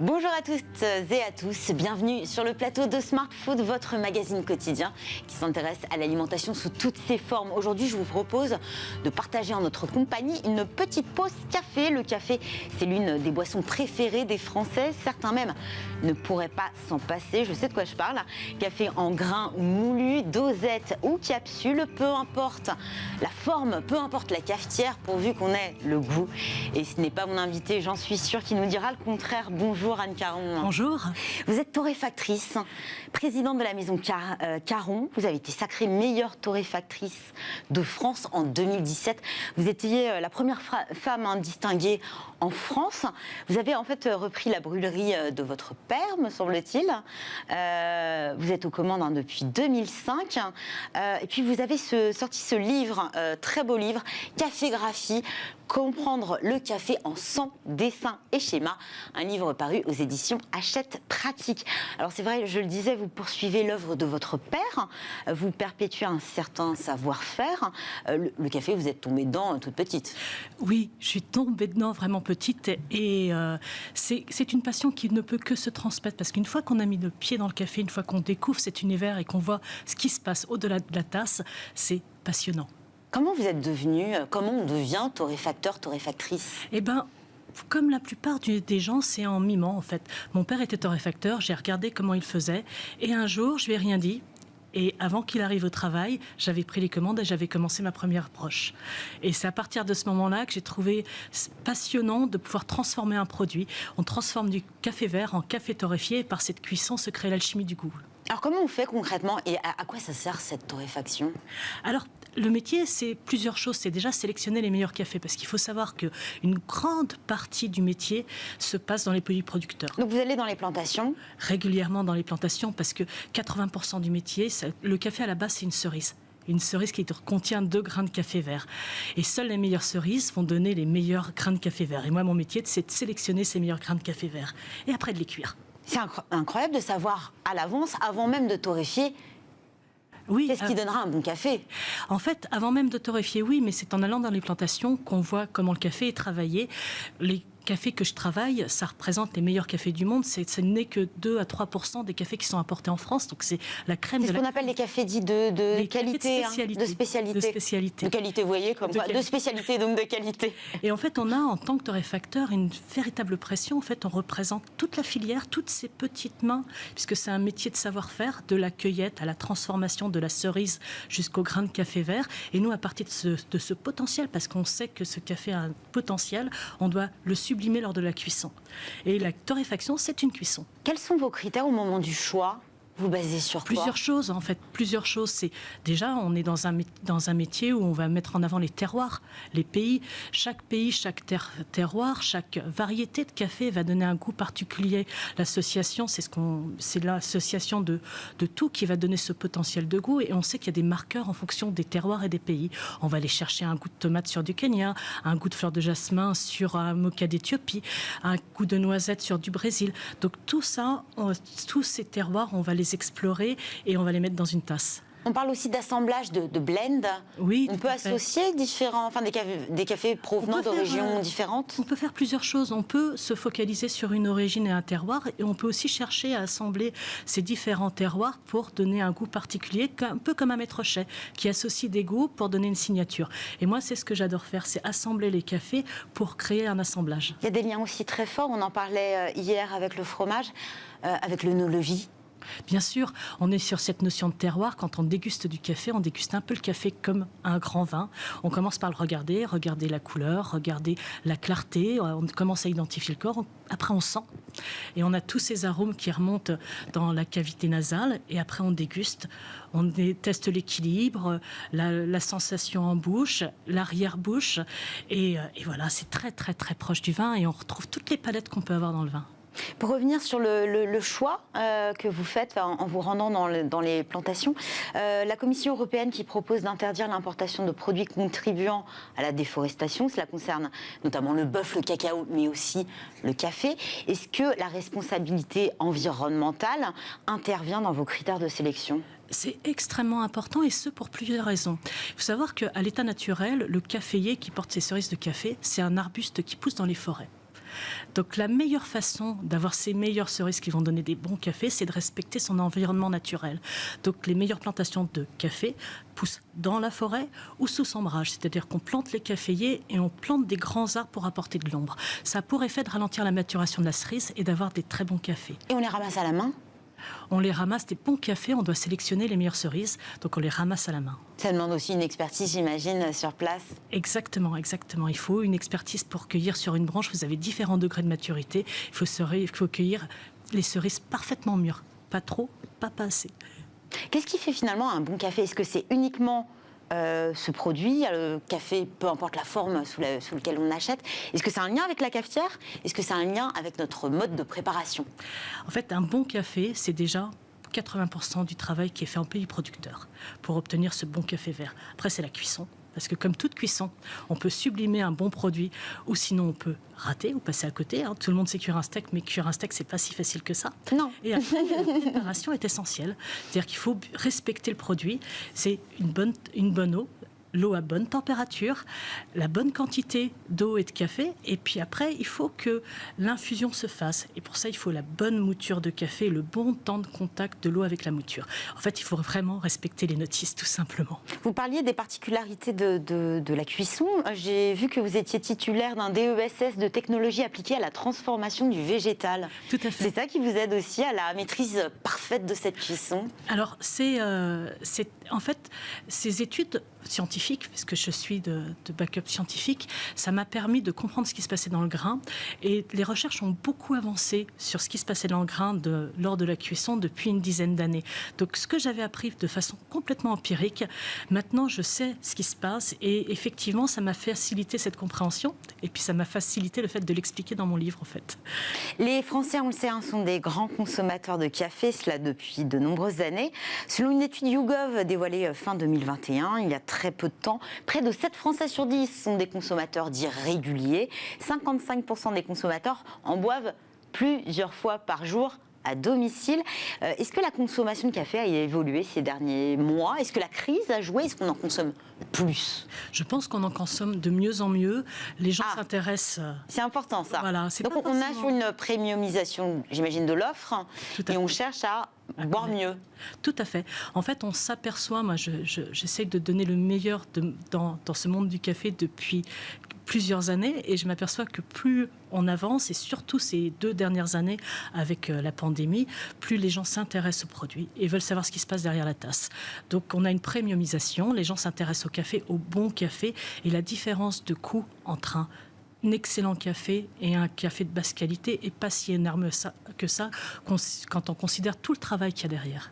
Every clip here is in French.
Bonjour à toutes et à tous, bienvenue sur le plateau de Smart Food, votre magazine quotidien qui s'intéresse à l'alimentation sous toutes ses formes. Aujourd'hui, je vous propose de partager en notre compagnie une petite pause café. Le café, c'est l'une des boissons préférées des Français. Certains même ne pourraient pas s'en passer, je sais de quoi je parle. Café en grains ou moulu, dosette ou capsule, peu importe la forme, peu importe la cafetière, pourvu qu'on ait le goût. Et ce n'est pas mon invité, j'en suis sûre, qui nous dira le contraire. Bonjour Anne Caron. Bonjour. Vous êtes torréfactrice, présidente de la maison Caron. Vous avez été sacrée meilleure torréfactrice de France en 2017. Vous étiez la première femme distinguée en France. Vous avez en fait repris la brûlerie de votre père, me semble-t-il. Vous êtes aux commandes depuis 2005. Et puis vous avez sorti ce livre, très beau livre, Cafégraphie, comprendre le café en 100 dessins et schémas, un livre paru aux éditions Hachette Pratique. Alors c'est vrai, je le disais, vous poursuivez l'œuvre de votre père, vous perpétuez un certain savoir-faire. Le café, vous êtes tombée dedans toute petite. Oui, je suis tombée dedans vraiment petite et c'est une passion qui ne peut que se transmettre parce qu'une fois qu'on a mis le pied dans le café, une fois qu'on découvre cet univers et qu'on voit ce qui se passe au-delà de la tasse, c'est passionnant. Comment vous êtes devenue, comment on devient torréfacteur, torréfactrice ? Eh bien, comme la plupart des gens, c'est en mimant en fait. Mon père était torréfacteur, j'ai regardé comment il faisait et un jour, je lui ai rien dit. Et avant qu'il arrive au travail, j'avais pris les commandes et j'avais commencé ma première broche. Et c'est à partir de ce moment-là que j'ai trouvé passionnant de pouvoir transformer un produit. On transforme du café vert en café torréfié et par cette cuisson se crée l'alchimie du goût. Alors comment on fait concrètement et à quoi ça sert cette torréfaction ? Alors, le métier, c'est plusieurs choses. C'est déjà sélectionner les meilleurs cafés parce qu'il faut savoir qu'une grande partie du métier se passe dans les pays producteurs. Donc vous allez dans les plantations ? Régulièrement dans les plantations parce que 80% du métier, le café à la base, c'est une cerise. Une cerise qui contient 2 grains de café vert. Et seules les meilleures cerises vont donner les meilleurs grains de café vert. Et moi, mon métier, c'est de sélectionner ces meilleurs grains de café vert. Et après, de les cuire. C'est incroyable de savoir à l'avance, avant même de torréfier, oui, qu'est-ce qui donnera un bon café ? En fait, avant même de torréfier, oui, mais c'est en allant dans les plantations qu'on voit comment le café est travaillé. Les cafés que je travaille, ça représente les meilleurs cafés du monde. Ce n'est que 2 à 3% des cafés qui sont importés en France. Donc c'est la crème de la... C'est ce qu'on appelle les cafés dits de qualité, de spécialité. De spécialité. De qualité, vous voyez, comme quoi. De spécialité, donc de qualité. Et en fait, on a, en tant que torréfacteur, une véritable pression. En fait, on représente toute la filière, toutes ces petites mains, puisque c'est un métier de savoir-faire, de la cueillette à la transformation de la cerise jusqu'au grain de café vert. Et nous, à partir de ce potentiel, parce qu'on sait que ce café a un potentiel, on doit le sublimer lors de la cuisson. Et la torréfaction, c'est une cuisson. Quels sont vos critères au moment du choix ? Vous basez sur quoi ? Plusieurs choses, en fait. Plusieurs choses. C'est déjà, on est dans un métier où on va mettre en avant les terroirs, les pays. Chaque pays, chaque terroir, chaque variété de café va donner un goût particulier. L'association, c'est l'association de tout qui va donner ce potentiel de goût. Et on sait qu'il y a des marqueurs en fonction des terroirs et des pays. On va aller chercher un goût de tomate sur du Kenya, un goût de fleur de jasmin sur un mocha d'Éthiopie, un goût de noisette sur du Brésil. Donc tout ça, tous ces terroirs, on va les explorer et on va les mettre dans une tasse. On parle aussi d'assemblage, de blend. Oui, on peut associer différents, des cafés provenant de régions différentes. On peut faire plusieurs choses. On peut se focaliser sur une origine et un terroir et on peut aussi chercher à assembler ces différents terroirs pour donner un goût particulier, un peu comme un maître-chai qui associe des goûts pour donner une signature. Et moi, c'est ce que j'adore faire, c'est assembler les cafés pour créer un assemblage. Il y a des liens aussi très forts. On en parlait hier avec le fromage, avec l'œnologie. Bien sûr, on est sur cette notion de terroir. Quand on déguste du café, on déguste un peu le café comme un grand vin. On commence par le regarder la couleur, regarder la clarté. On commence à identifier le corps. Après, on sent. Et on a tous ces arômes qui remontent dans la cavité nasale. Et après, on déguste. On teste l'équilibre, la sensation en bouche, l'arrière-bouche. Et voilà, c'est très, très, très proche du vin. Et on retrouve toutes les palettes qu'on peut avoir dans le vin. Pour revenir sur le choix que vous faites en vous rendant dans les plantations, la Commission européenne qui propose d'interdire l'importation de produits contribuant à la déforestation, cela concerne notamment le bœuf, le cacao, mais aussi le café. Est-ce que la responsabilité environnementale intervient dans vos critères de sélection ? C'est extrêmement important et ce pour plusieurs raisons. Il faut savoir qu'à l'état naturel, le caféier qui porte ses cerises de café, c'est un arbuste qui pousse dans les forêts. Donc la meilleure façon d'avoir ces meilleures cerises qui vont donner des bons cafés, c'est de respecter son environnement naturel. Donc les meilleures plantations de café poussent dans la forêt ou sous ombrage, c'est-à-dire qu'on plante les caféiers et on plante des grands arbres pour apporter de l'ombre. Ça a pour effet de ralentir la maturation de la cerise et d'avoir des très bons cafés. Et on les ramasse à la main? On les ramasse, des bons cafés, on doit sélectionner les meilleures cerises, donc on les ramasse à la main. Ça demande aussi une expertise, j'imagine, sur place. Exactement. Il faut une expertise pour cueillir sur une branche. Vous avez différents degrés de maturité. Il faut cueillir les cerises parfaitement mûres. Pas trop, pas assez. Qu'est-ce qui fait finalement un bon café? Est-ce que c'est uniquement ce produit, le café, peu importe la forme sous laquelle on achète? Est-ce que c'est un lien avec la cafetière? Est-ce que c'est un lien avec notre mode de préparation? En fait, un bon café, c'est déjà 80% du travail qui est fait en pays producteur pour obtenir ce bon café vert. Après, c'est la cuisson. Parce que comme toute cuisson, on peut sublimer un bon produit ou sinon on peut rater ou passer à côté. Tout le monde sait cuire un steak, mais cuire un steak, c'est pas si facile que ça. Non. Et après, la préparation est essentielle. C'est-à-dire qu'il faut respecter le produit. C'est une bonne eau, l'eau à bonne température, la bonne quantité d'eau et de café. Et puis après, il faut que l'infusion se fasse. Et pour ça, il faut la bonne mouture de café, le bon temps de contact de l'eau avec la mouture. En fait, il faut vraiment respecter les notices, tout simplement. Vous parliez des particularités de la cuisson. J'ai vu que vous étiez titulaire d'un DESS de technologie appliquée à la transformation du végétal. Tout à fait. C'est ça qui vous aide aussi à la maîtrise parfaite de cette cuisson? Alors, en fait, ces études scientifique, puisque je suis de backup scientifique, ça m'a permis de comprendre ce qui se passait dans le grain. Et les recherches ont beaucoup avancé sur ce qui se passait dans le grain lors de la cuisson depuis une dizaine d'années. Donc ce que j'avais appris de façon complètement empirique, maintenant je sais ce qui se passe et effectivement ça m'a facilité cette compréhension et puis ça m'a facilité le fait de l'expliquer dans mon livre en fait. Les Français, on le sait, sont des grands consommateurs de café, cela depuis de nombreuses années. Selon une étude YouGov dévoilée fin 2021, il y a très peu de temps, près de 7 Français sur 10 sont des consommateurs dits réguliers. 55% des consommateurs en boivent plusieurs fois par jour à domicile. Est-ce que la consommation de café a évolué ces derniers mois? Est-ce que la crise a joué? Est-ce qu'on en consomme plus? Je pense qu'on en consomme de mieux en mieux. Les gens s'intéressent. C'est important ça. Voilà, donc on a sur une premiumisation, j'imagine, de l'offre et on cherche à boire mieux. Tout à fait. En fait, on s'aperçoit, moi j'essaie de donner le meilleur dans ce monde du café depuis plusieurs années et je m'aperçois que plus on avance et surtout ces 2 dernières années avec la pandémie, plus les gens s'intéressent aux produits et veulent savoir ce qui se passe derrière la tasse. Donc on a une premiumisation, les gens s'intéressent au café, au bon café et la différence de coût entre un excellent café et un café de basse qualité n'est pas si énorme que ça quand on considère tout le travail qu'il y a derrière.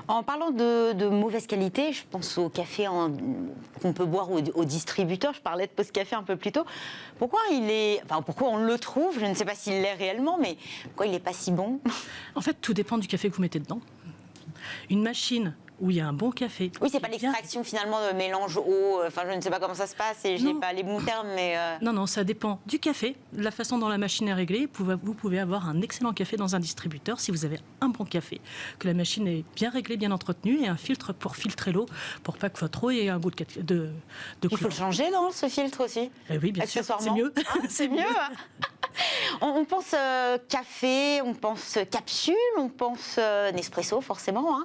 En parlant de mauvaise qualité, je pense au café qu'on peut boire au distributeur. Je parlais de post-café un peu plus tôt. Pourquoi on le trouve? Je ne sais pas s'il l'est réellement, mais pourquoi il n'est pas si bon? En fait, tout dépend du café que vous mettez dedans. Une machine où il y a un bon café. Oui, c'est pas l'extraction finalement de mélange eau. Enfin, je ne sais pas comment ça se passe et je n'ai pas les bons termes, mais. Non, ça dépend du café, de la façon dont la machine est réglée. Vous pouvez avoir un excellent café dans un distributeur si vous avez un bon café, que la machine est bien réglée, bien entretenue et un filtre pour filtrer l'eau pour pas que votre eau ait un goût de Il faut le changer, non, ce filtre aussi? Oui, bien sûr, c'est mieux. C'est mieux. On pense café, on pense capsule, on pense Nespresso forcément.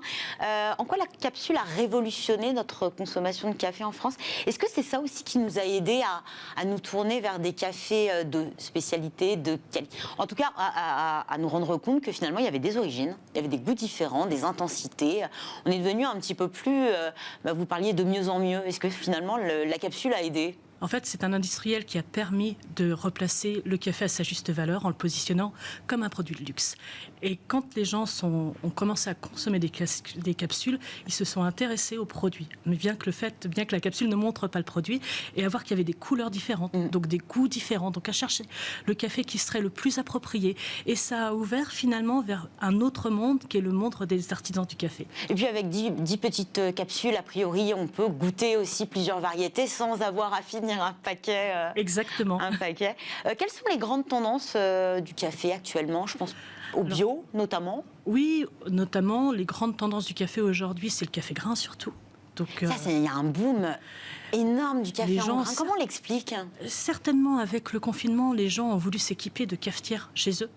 En quoi la capsule a révolutionné notre consommation de café en France? Est-ce que c'est ça aussi qui nous a aidé à nous tourner vers des cafés de spécialité, de qualité? En tout cas, à nous rendre compte que finalement il y avait des origines, il y avait des goûts différents, des intensités. On est devenu un petit peu plus, vous parliez de mieux en mieux. Est-ce que finalement la capsule a aidé? En fait, c'est un industriel qui a permis de replacer le café à sa juste valeur en le positionnant comme un produit de luxe. Et quand les gens ont commencé à consommer des capsules, ils se sont intéressés au produit. Mais bien que la capsule ne montre pas le produit, et à voir qu'il y avait des couleurs différentes, donc des goûts différents, donc à chercher le café qui serait le plus approprié. Et ça a ouvert finalement vers un autre monde qui est le monde des artisans du café. Et puis avec 10 petites capsules, a priori, on peut goûter aussi plusieurs variétés sans avoir à finir un paquet. Exactement. Un paquet. Quelles sont les grandes tendances du café actuellement? Je pense au bio, notamment. Oui, notamment, les grandes tendances du café aujourd'hui, c'est le café grain surtout. Donc, il y a un boom énorme du café les en gens, grain. Comment on l'explique? Certainement, avec le confinement, les gens ont voulu s'équiper de cafetières chez eux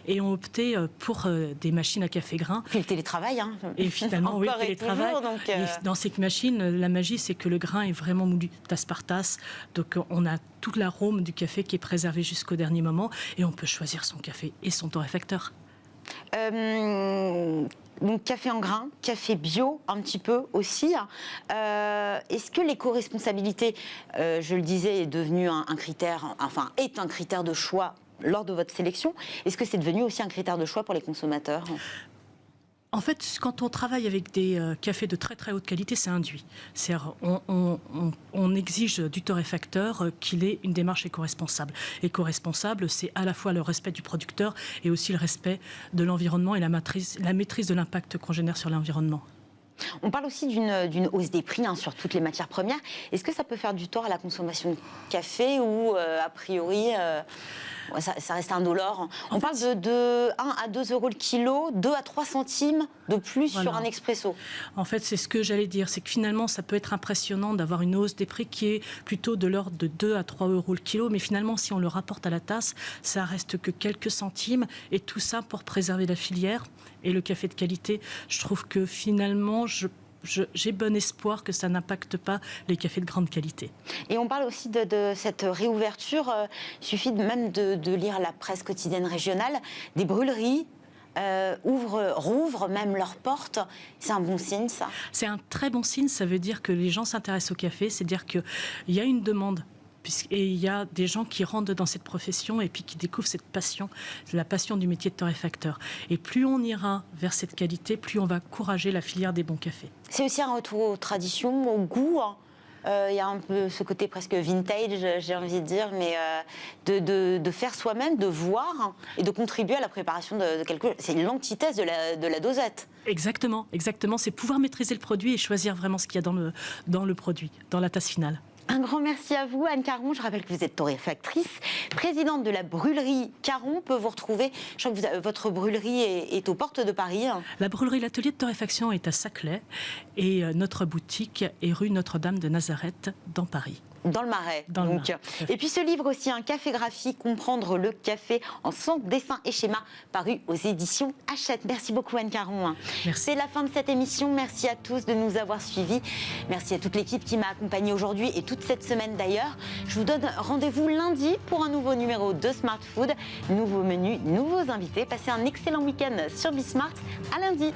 et ont opté pour des machines à café grain. Puis le télétravail. Hein. Et finalement, oui, le Encore et télétravail. toujours, donc, Et dans cette machine, la magie, c'est que le grain est vraiment moulu tasse par tasse. Donc, on a tout l'arôme du café qui est préservé jusqu'au dernier moment et on peut choisir son café et son torréfacteur. Donc café en grains, café bio un petit peu aussi. Est-ce que l'éco-responsabilité, je le disais, est devenue un critère, enfin est un critère de choix lors de votre sélection? Est-ce que c'est devenu aussi un critère de choix pour les consommateurs? En fait, quand on travaille avec des cafés de très très haute qualité, c'est induit. C'est-à-dire, on exige du torréfacteur qu'il ait une démarche éco-responsable. Éco-responsable, c'est à la fois le respect du producteur et aussi le respect de l'environnement et la maîtrise de l'impact qu'on génère sur l'environnement. On parle aussi d'une hausse des prix sur toutes les matières premières. Est-ce que ça peut faire du tort à la consommation de café ou, a priori, ça reste indolore? On parle de 1 à 2 euros le kilo, 2 à 3 centimes de plus sur un expresso. En fait, c'est ce que j'allais dire. C'est que finalement, ça peut être impressionnant d'avoir une hausse des prix qui est plutôt de l'ordre de 2 à 3 euros le kilo. Mais finalement, si on le rapporte à la tasse, ça reste que quelques centimes. Et tout ça pour préserver la filière et le café de qualité. Je trouve que finalement, j'ai bon espoir que ça n'impacte pas les cafés de grande qualité. Et on parle aussi de cette réouverture. Il suffit même de lire la presse quotidienne régionale. Des brûleries rouvrent même leurs portes. C'est un bon signe, ça? C'est un très bon signe. Ça veut dire que les gens s'intéressent au café. C'est-à-dire qu'il y a une demande. Et il y a des gens qui rentrent dans cette profession et puis qui découvrent cette passion, la passion du métier de torréfacteur. Et plus on ira vers cette qualité, plus on va encourager la filière des bons cafés. C'est aussi un retour aux traditions, au goût. Il y a un peu ce côté presque vintage, j'ai envie de dire, mais de faire soi-même, de voir et de contribuer à la préparation de quelque chose. C'est l'antithèse de la dosette. Exactement, exactement. C'est pouvoir maîtriser le produit et choisir vraiment ce qu'il y a dans le produit, dans la tasse finale. Un grand merci à vous, Anne Caron. Je rappelle que vous êtes torréfactrice, présidente de la brûlerie Caron. On peut vous retrouver, je crois que votre brûlerie est aux portes de Paris. La brûlerie, l'atelier de torréfaction est à Saclay et notre boutique est rue Notre-Dame de Nazareth dans Paris. Dans le Marais. Et puis ce livre aussi, un café graphique, comprendre le café en 100 dessins et schémas, paru aux éditions Hachette. Merci beaucoup, Anne Caron. C'est la fin de cette émission. Merci à tous de nous avoir suivis. Merci à toute l'équipe qui m'a accompagnée aujourd'hui et toute cette semaine d'ailleurs. Je vous donne rendez-vous lundi pour un nouveau numéro de Smart Food. Nouveau menu, nouveaux invités. Passez un excellent week-end sur Bismart. À lundi.